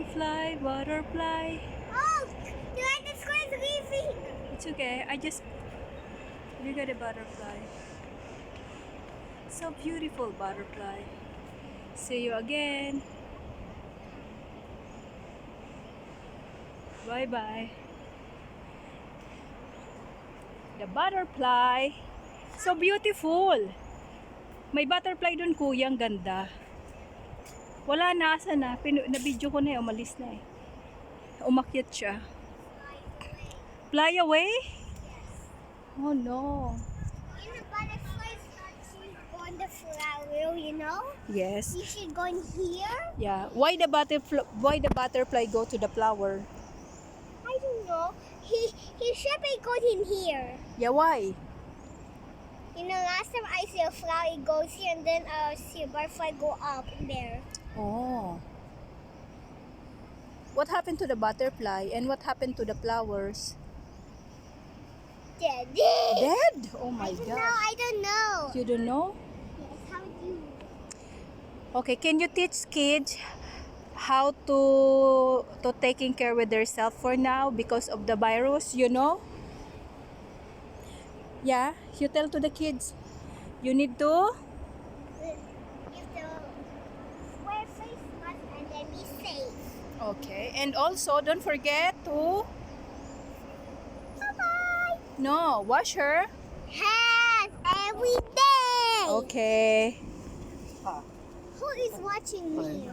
Butterfly, butterfly. Oh, you like the square leaving? It's okay. Look at the butterfly. So beautiful butterfly. See you again. Bye bye. The butterfly. So beautiful. May butterfly dun kuya, ang ganda. Wala na, asa na. Na-video ko na eh, umalis na eh. Umakyat siya. Fly away? Oh no. You know, butterflies go on the flower, you know? Yes. You should go in here. Yeah. Why the butterfly go to the flower? I don't know. He should be going in here. Yeah, why? You know, last time I see a flower, it goes here, and then I see a butterfly go up in there. Oh. What happened to the butterfly and what happened to the flowers? Dead. Dead? Oh my No, god. I don't know. You don't know? Yes, how do you? Okay, can you teach kids how to taking care with themselves for now because of the virus, you know? Yeah, you tell to the kids. You need to You have to wear face mask and then be safe. Okay, and also don't forget to Bye-bye. no, wash her. Hands every day. Okay. Who is watching me?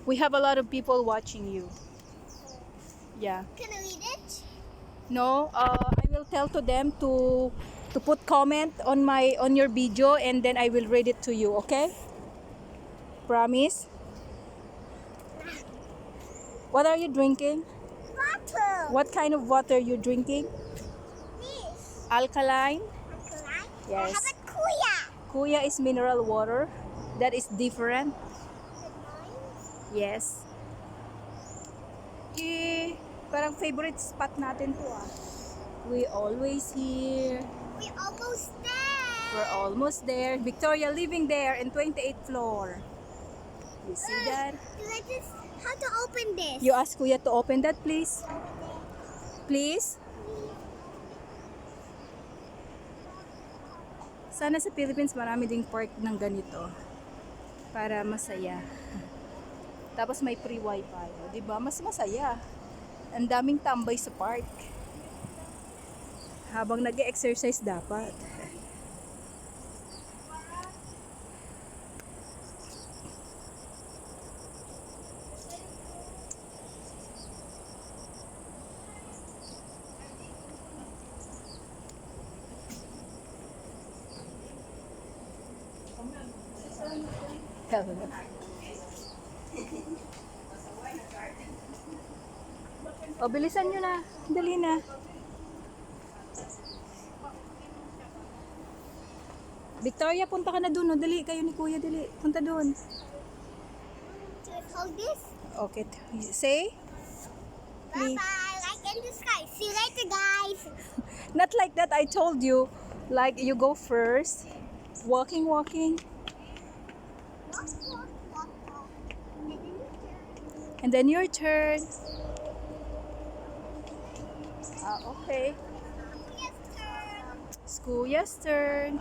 We have a lot of people watching you. Yeah. Can I read it? No, I will tell to them to put comment on your video and then I will read it to you, okay? Promise? What are you drinking? Water. What kind of water you drinking? This. Alkaline? Alkaline. Yes. How about kuya? Kuya is mineral water. That is different. Yes. Parang favorite spot natin to ah. We always here. We're almost there. We're almost there. Victoria living there in 28th floor. You see that? How to open this? You ask Kuya to open that, please. Please. Sana sa Philippines marami ding park ng ganito para masaya. Tapos may free wifi, o, 'di ba? Mas masaya. Ang daming tambay sa park. Habang nag-exercise dapat. O, bilisan nyo na. Dali na. Victoria, punta ka na dun. O, dali. Kayo ni Kuya, dali. Punta dun. Hold this. Okay. Say? Please. Bye-bye. Like in the sky. See you later, guys. Not like that. I told you. Like, you go first. Walking. Walk, walk, walk, walk. And And then you turn. then your turn. Okay. Yes, turn. It's Kuya's turn.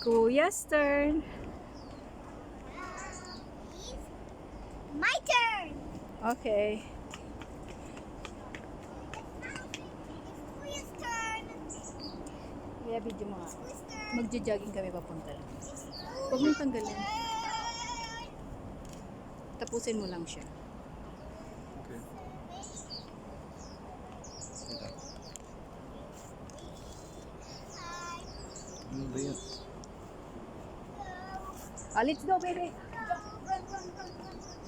Kuya's turn. My turn. Okay. It's Kuya's turn. Kaya video mo nga. Kuya's turn. Magja-jogging kami papunta lang. Huwag mong tanggalin. Tapusin mo lang siya. Okay. Ano ba yan? Let's go, baby. Run, run, run, run.